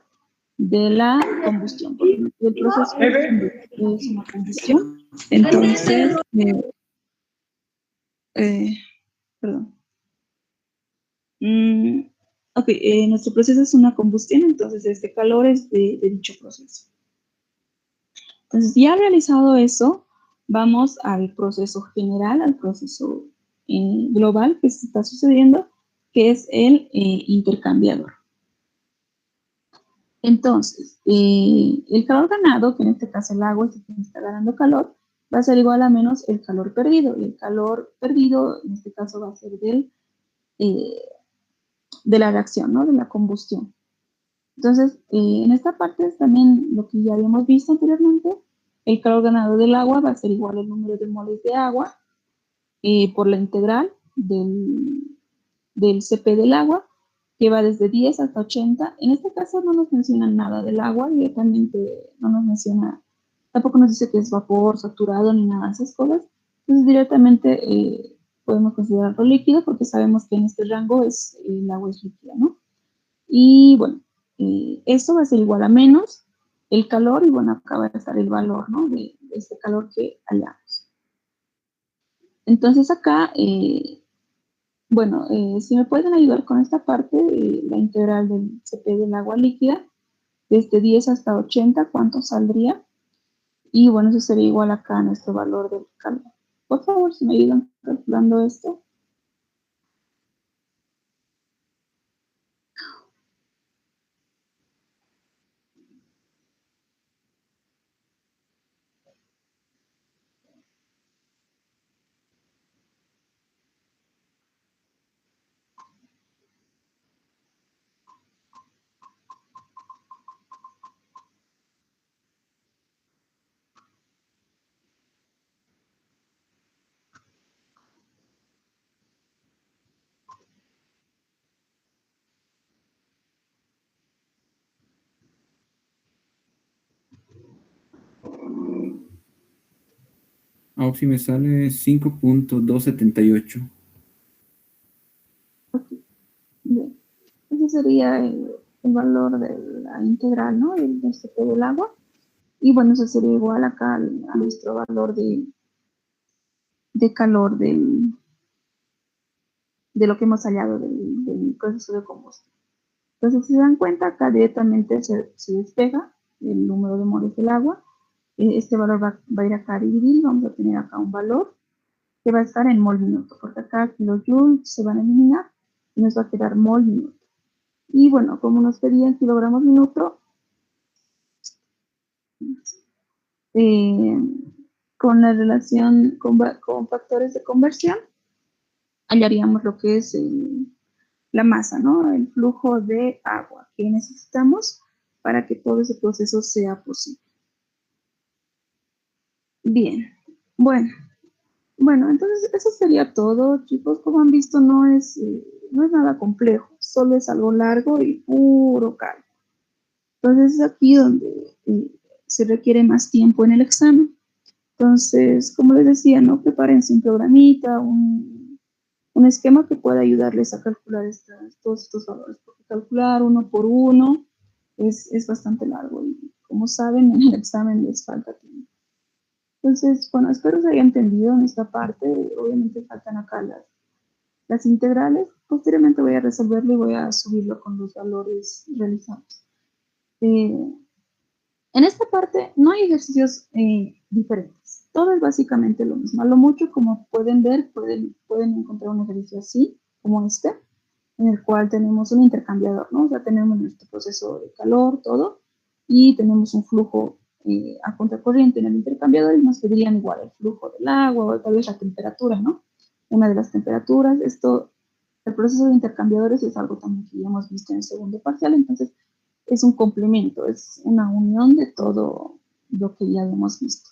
de la combustión, porque el proceso es una combustión. Entonces, perdón. Ok, nuestro proceso es una combustión, entonces este calor es de dicho proceso. Entonces, ya realizado eso, vamos al proceso general, al proceso global que se está sucediendo, que es el intercambiador. Entonces, el calor ganado, que en este caso el agua es el que está ganando calor, va a ser igual a menos el calor perdido. Y el calor perdido, en este caso, va a ser de la reacción, ¿no?, de la combustión. Entonces, en esta parte es también lo que ya habíamos visto anteriormente. El calor ganado del agua va a ser igual al número de moles de agua por la integral del CP del agua, que va desde 10 hasta 80. En este caso no nos menciona nada del agua, directamente no nos menciona, tampoco nos dice que es vapor, saturado, ni nada de esas cosas. Entonces directamente podemos considerarlo líquido porque sabemos que en este rango el agua es líquida, ¿no? Y bueno, esto va a ser igual a menos el calor, y bueno, acá va a estar el valor, ¿no?, de este calor que hallamos. Entonces acá, bueno, si me pueden ayudar con esta parte, la integral del CP del agua líquida, desde 10 hasta 80, ¿cuánto saldría? Y bueno, eso sería igual acá a nuestro valor del calor. Por favor, si me ayudan calculando esto. Ah, sí me sale 5.278. Bien. Ese sería el valor de la integral, ¿no?, del CP del agua. Y bueno, eso sería igual acá a nuestro valor de calor de lo que hemos hallado del proceso de combustión. Entonces, si se dan cuenta, acá directamente se despeja el número de moles del agua. Este valor va a ir acá a dividir, vamos a tener acá un valor que va a estar en mol minuto, porque acá kilojoules se van a eliminar y nos va a quedar mol minuto. Y bueno, como nos pedían kilogramos minuto, con la relación con factores de conversión, hallaríamos lo que es la masa, ¿no?, el flujo de agua que necesitamos para que todo ese proceso sea posible. Bien, bueno, entonces eso sería todo, chicos. Como han visto, no es nada complejo, solo es algo largo y puro cálculo. Entonces es aquí donde se requiere más tiempo en el examen. Entonces, como les decía, ¿no? Prepárense un programita, un esquema que pueda ayudarles a calcular todos estos valores, porque calcular uno por uno es bastante largo y como saben, en el examen les falta tiempo. Entonces, bueno, espero se haya entendido en esta parte. Obviamente faltan acá las integrales. Posteriormente voy a resolverlo y voy a subirlo con los valores realizados. En esta parte no hay ejercicios diferentes. Todo es básicamente lo mismo. A lo mucho, como pueden ver, pueden encontrar un ejercicio así, como este, en el cual tenemos un intercambiador, ¿no? O sea, tenemos nuestro proceso de calor, todo, y tenemos un flujo a contracorriente en el intercambiador y nos pedirían igual el flujo del agua o tal vez la temperatura, ¿no? Una de las temperaturas. El proceso de intercambiadores es algo también que ya hemos visto en el segundo parcial, entonces es un complemento, es una unión de todo lo que ya hemos visto.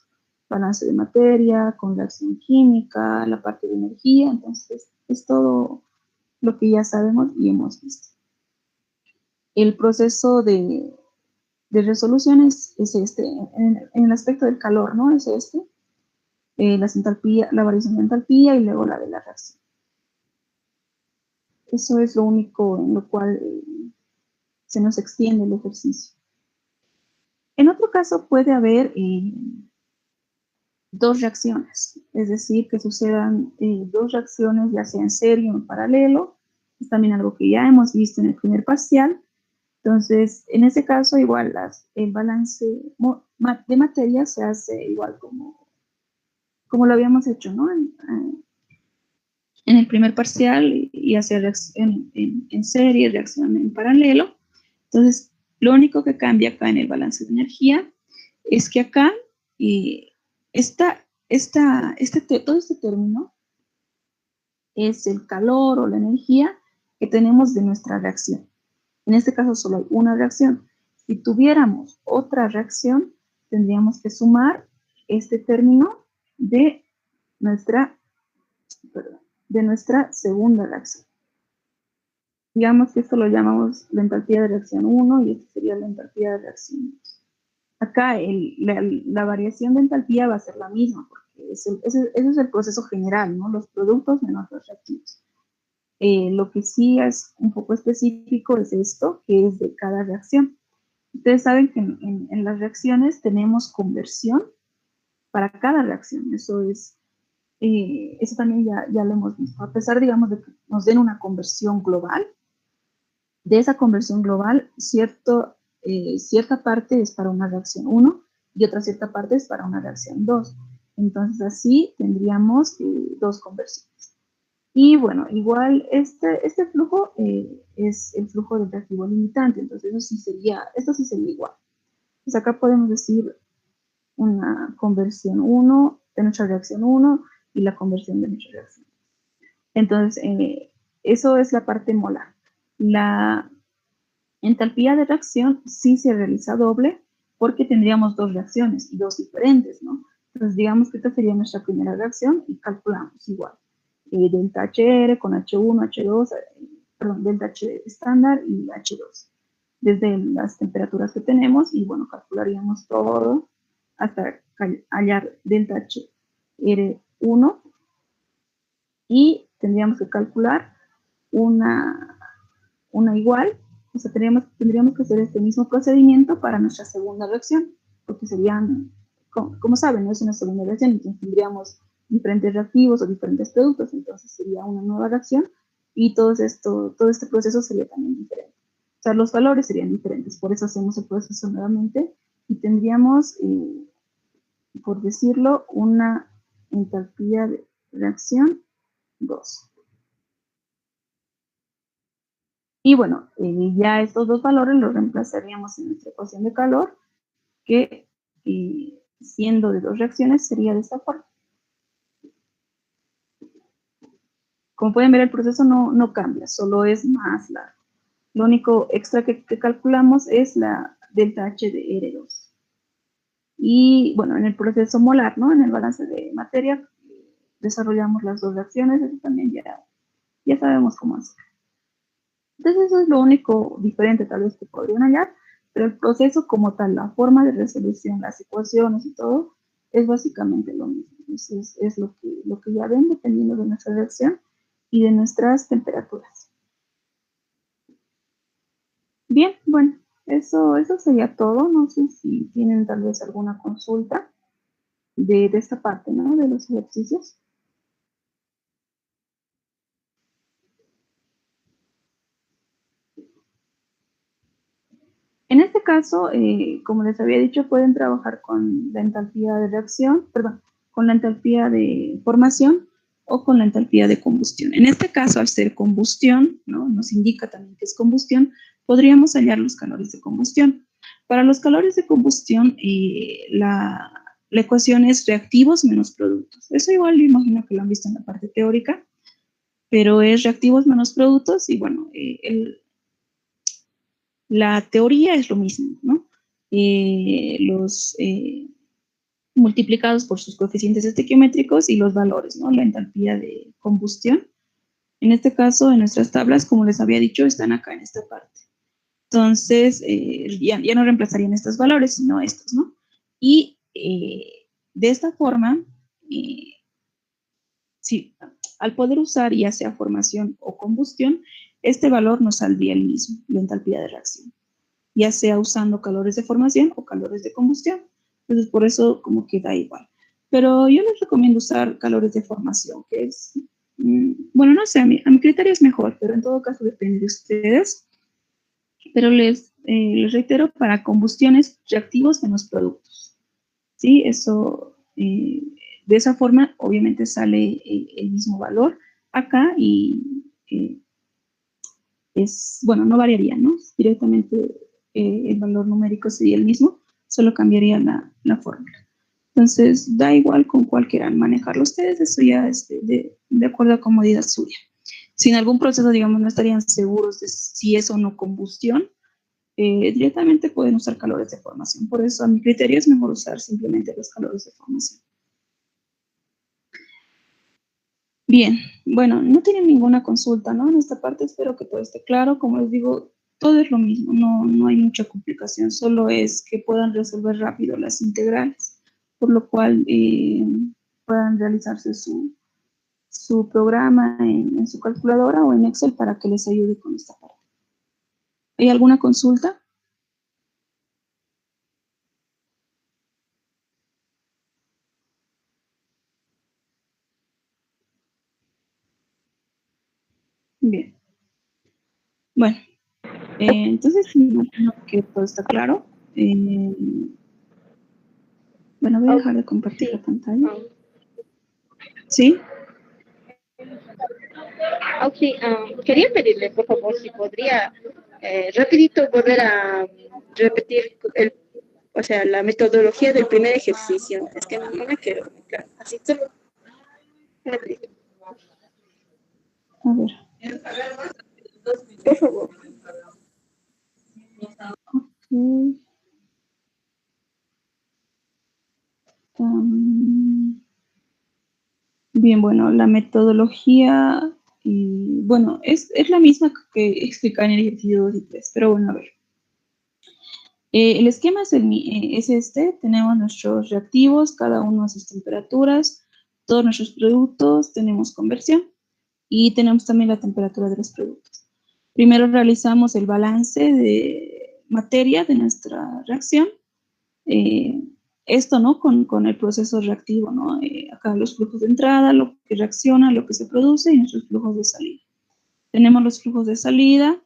Balance de materia, con reacción química, la parte de energía, entonces es todo lo que ya sabemos y hemos visto. El proceso de resolución es este, en el aspecto del calor, ¿no? Es este, la variación de entalpía y luego la de la reacción. Eso es lo único en lo cual se nos extiende el ejercicio. En otro caso puede haber dos reacciones, es decir, que sucedan dos reacciones ya sea en serie o en paralelo. Es también algo que ya hemos visto en el primer parcial. Entonces, en ese caso, igual el balance de materia se hace igual como lo habíamos hecho, ¿no? En el primer parcial y hacer reacción en serie, reacción en paralelo. Entonces, lo único que cambia acá en el balance de energía es que acá todo este término es el calor o la energía que tenemos de nuestra reacción. En este caso solo hay una reacción. Si tuviéramos otra reacción, tendríamos que sumar este término de nuestra segunda reacción. Digamos que esto lo llamamos la entalpía de reacción 1 y esto sería la entalpía de reacción 2. Acá la variación de entalpía va a ser la misma, porque ese es el proceso general, ¿no? Los productos menos los reactivos. Lo que sí es un poco específico es esto, que es de cada reacción. Ustedes saben que en las reacciones tenemos conversión para cada reacción. Eso también ya lo hemos visto. A pesar, digamos, de que nos den una conversión global, de esa conversión global, cierta parte es para una reacción 1 y otra cierta parte es para una reacción 2. Entonces, así tendríamos dos conversiones. Y bueno, igual este flujo es el flujo del reactivo limitante, entonces esto sí sería igual. Pues acá podemos decir una conversión 1 de nuestra reacción 1 y la conversión de nuestra reacción. Entonces, eso es la parte molar. La entalpía de reacción sí se realiza doble porque tendríamos dos reacciones y dos diferentes, ¿no? Entonces, digamos que esta sería nuestra primera reacción y calculamos igual. Delta HR con H1, H2, perdón, delta H estándar y H2. Desde las temperaturas que tenemos y bueno, calcularíamos todo hasta hallar delta HR1 y tendríamos que calcular una igual, o sea, tendríamos que hacer este mismo procedimiento para nuestra segunda reacción, porque serían, como saben, no es una segunda reacción, entonces tendríamos diferentes reactivos o diferentes productos, entonces sería una nueva reacción y todo este proceso sería también diferente. O sea, los valores serían diferentes, por eso hacemos el proceso nuevamente y tendríamos, por decirlo, una entalpía de reacción 2. Y bueno, ya estos dos valores los reemplazaríamos en nuestra ecuación de calor, que siendo de dos reacciones sería de esta forma. Como pueden ver, el proceso no cambia, solo es más largo. Lo único extra que calculamos es la delta H de R2. Y bueno, en el proceso molar, ¿no? En el balance de materia, desarrollamos las dos reacciones, eso también ya sabemos cómo hacer. Entonces eso es lo único diferente tal vez que podrían hallar, pero el proceso como tal, la forma de resolución, las ecuaciones y todo, es básicamente lo mismo. Es lo que ya ven dependiendo de nuestra reacción y de nuestras temperaturas. Bien, bueno, eso sería todo. No sé si tienen tal vez alguna consulta de esta parte, ¿no? De los ejercicios. En este caso, como les había dicho, pueden trabajar con la entalpía de reacción, perdón, con la entalpía de formación o con la entalpía de combustión. En este caso, al ser combustión, ¿no? Nos indica también que es combustión, podríamos hallar los calores de combustión. Para los calores de combustión, la ecuación es reactivos menos productos. Eso igual yo imagino que lo han visto en la parte teórica, pero es reactivos menos productos y bueno, la teoría es lo mismo, ¿no? Los multiplicados por sus coeficientes estequiométricos y los valores, ¿no? La entalpía de combustión. En este caso, en nuestras tablas, como les había dicho, están acá en esta parte. Entonces, ya no reemplazarían estos valores, sino estos, ¿no? Y de esta forma, sí, al poder usar ya sea formación o combustión, este valor nos saldría el mismo, la entalpía de reacción, ya sea usando calores de formación o calores de combustión. Entonces, por eso como que da igual. Pero yo les recomiendo usar calores de formación, que es, bueno, no sé, a mi criterio es mejor, pero en todo caso depende de ustedes. Pero les reitero, para combustiones, reactivos menos productos. ¿Sí? Eso, de esa forma, obviamente sale el mismo valor acá y bueno, no variaría, ¿no? Directamente el valor numérico sería el mismo, solo cambiaría la fórmula. Entonces, da igual con cuál quieran manejarlo ustedes, eso ya es de acuerdo a comodidad suya. Si en algún proceso, digamos, no estarían seguros de si es o no combustión, directamente pueden usar calores de formación. Por eso, a mi criterio, es mejor usar simplemente los calores de formación. Bien, bueno, no tienen ninguna consulta, ¿no? En esta parte espero que todo esté claro. Como les digo, todo es lo mismo, no hay mucha complicación, solo es que puedan resolver rápido las integrales, por lo cual puedan realizarse su programa en su calculadora o en Excel para que les ayude con esta parte. ¿Hay alguna consulta? Bien. Bueno, entonces imagino que todo está claro. Bueno, voy a dejar de compartir la pantalla. ¿Sí? Sí, quería pedirle, por favor, si podría rapidito volver a repetir o sea, la metodología del primer ejercicio. Es que no me quedó muy claro. Así solo rapidito. A ver. Por favor. Ok. Bien, bueno, la metodología, bueno, es la misma que explica en el ejercicio 2 y 3, pero bueno, a ver. El esquema es este, tenemos nuestros reactivos, cada uno a sus temperaturas, todos nuestros productos, tenemos conversión y tenemos también la temperatura de los productos. Primero realizamos el balance de materia de nuestra reacción, esto, ¿no? Con el proceso reactivo, ¿no? Acá los flujos de entrada, lo que reacciona, lo que se produce y nuestros flujos de salida. Tenemos los flujos de salida.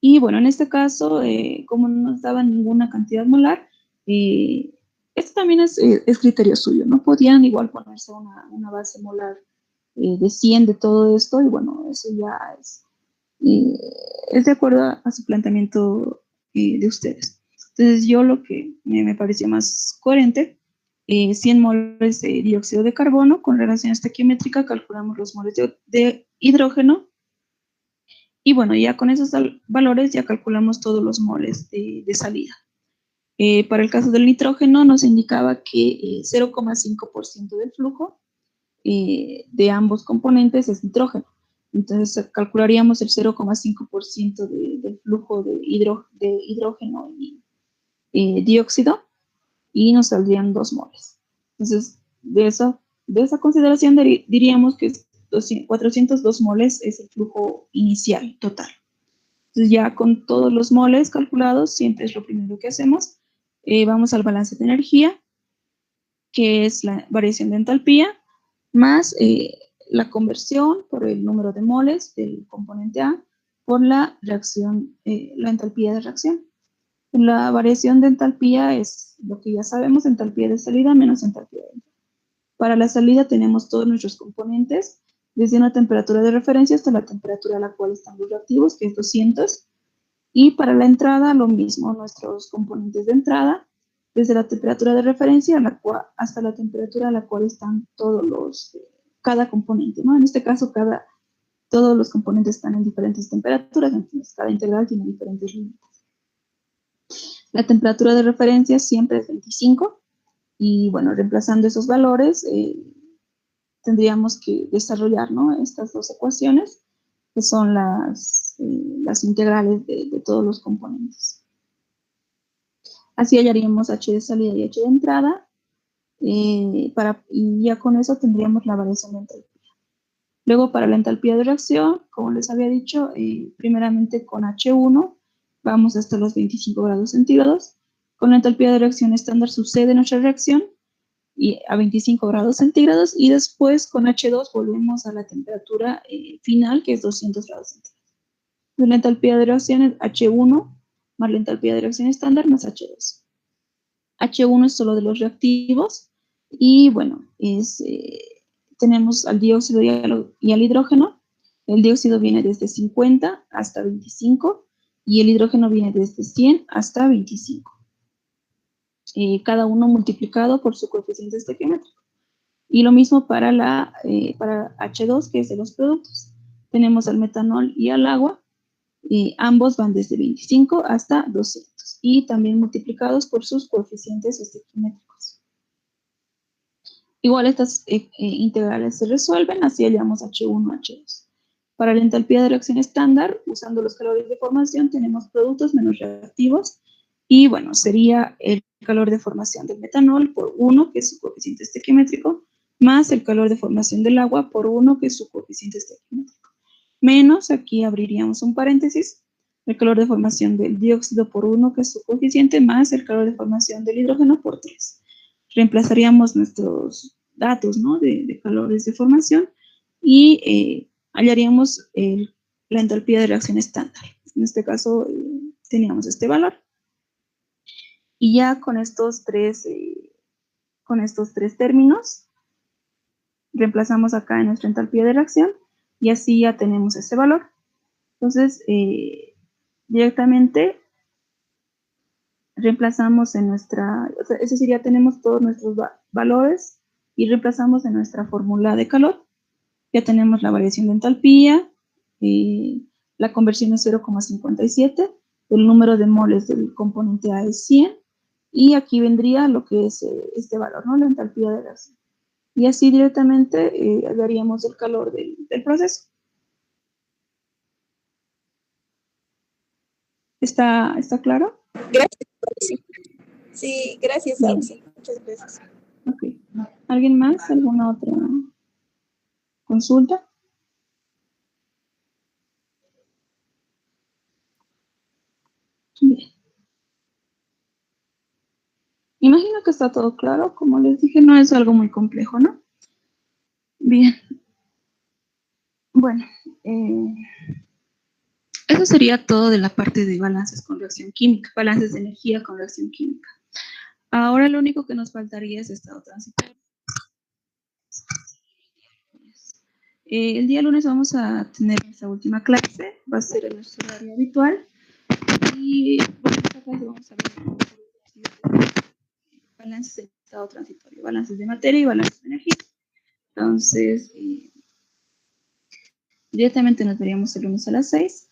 Y bueno, en este caso, como no nos daba ninguna cantidad molar, esto también es criterio suyo. No podían igual ponerse una base molar de 100 de todo esto, y bueno, eso ya es de acuerdo a su planteamiento de ustedes. Entonces, yo lo que me pareció más coherente, 100 moles de dióxido de carbono, con relación estequiométrica, calculamos los moles de hidrógeno. Y bueno, ya con esos valores ya calculamos todos los moles de salida. Para el caso del nitrógeno nos indicaba que 0,5% del flujo de ambos componentes es nitrógeno. Entonces calcularíamos el 0,5% del flujo de hidrógeno y dióxido. y nos saldrían 2 moles. Entonces, de esa consideración diríamos que 402 moles es el flujo inicial total. Entonces, ya con todos los moles calculados, siempre es lo primero que hacemos. Vamos al balance de energía, que es la variación de entalpía, más la conversión por el número de moles del componente A por la reacción, la entalpía de reacción. La variación de entalpía es lo que ya sabemos, entalpía de salida menos entalpía de entrada. Para la salida tenemos todos nuestros componentes, desde una temperatura de referencia hasta la temperatura a la cual están los reactivos, que es 200. Y para la entrada, lo mismo, nuestros componentes de entrada, desde la temperatura de referencia hasta la temperatura a la cual están cada componente, ¿no? En este caso, todos los componentes están en diferentes temperaturas, entonces cada integral tiene diferentes límites. La temperatura de referencia siempre es 25, y bueno, reemplazando esos valores, tendríamos que desarrollar, ¿no?, estas dos ecuaciones, que son las integrales de todos los componentes. Así hallaríamos h de salida y h de entrada, y ya con eso tendríamos la variación de entalpía. Luego, para la entalpía de reacción, como les había dicho, primeramente con H1 vamos hasta los 25 grados centígrados. Con la entalpía de reacción estándar sucede nuestra reacción a 25 grados centígrados, y después con H2 volvemos a la temperatura final, que es 200 grados centígrados. La entalpía de reacción es H1 más la entalpía de reacción estándar más H2. H1 es solo de los reactivos, y bueno, tenemos al dióxido y al hidrógeno. El dióxido viene desde 50 hasta 25, y el hidrógeno viene desde 100 hasta 25. Cada uno multiplicado por su coeficiente estequiométrico. Y lo mismo para H2, que es de los productos. Tenemos al metanol y al agua, ambos van desde 25 hasta 200, y también multiplicados por sus coeficientes estequiométricos. Igual estas integrales se resuelven, así hallamos H1, H2. Para la entalpía de reacción estándar, usando los calores de formación, tenemos productos menos reactivos, y bueno, sería el calor de formación del metanol por 1, que es su coeficiente estequiométrico, más el calor de formación del agua por 1, que es su coeficiente estequiométrico, menos, aquí abriríamos un paréntesis, el calor de formación del dióxido por 1, que es su coeficiente, más el calor de formación del hidrógeno por 3. Reemplazaríamos nuestros datos, ¿no?, de calores de formación, y hallaríamos la entalpía de reacción estándar. En este caso, teníamos este valor. Y ya con estos tres términos, reemplazamos acá en nuestra entalpía de reacción, y así ya tenemos ese valor. Entonces, directamente reemplazamos en nuestra, o sea, es decir, ya tenemos todos nuestros valores, y reemplazamos en nuestra fórmula de calor. Ya tenemos la variación de entalpía, la conversión es 0,57, el número de moles del componente A es 100, y aquí vendría lo que es este valor, ¿no?, la entalpía de reacción. Y así directamente daríamos el calor del proceso. ¿Está claro? Gracias, Auxi. Sí, gracias, Bien. Auxi. Muchas gracias. Ok. ¿Alguien más? ¿Alguna otra consulta? Bien. Imagino que está todo claro. Como les dije, no es algo muy complejo, ¿no? Bien. Bueno, eso sería todo de la parte de balances con reacción química, balances de energía con reacción química. Ahora lo único que nos faltaría es estado transitorio. El día lunes vamos a tener nuestra última clase, va a ser en nuestro horario habitual, y bueno, en esta clase vamos a ver balances de estado transitorio, balances de materia y balances de energía. Entonces, directamente nos veríamos el lunes a las 6.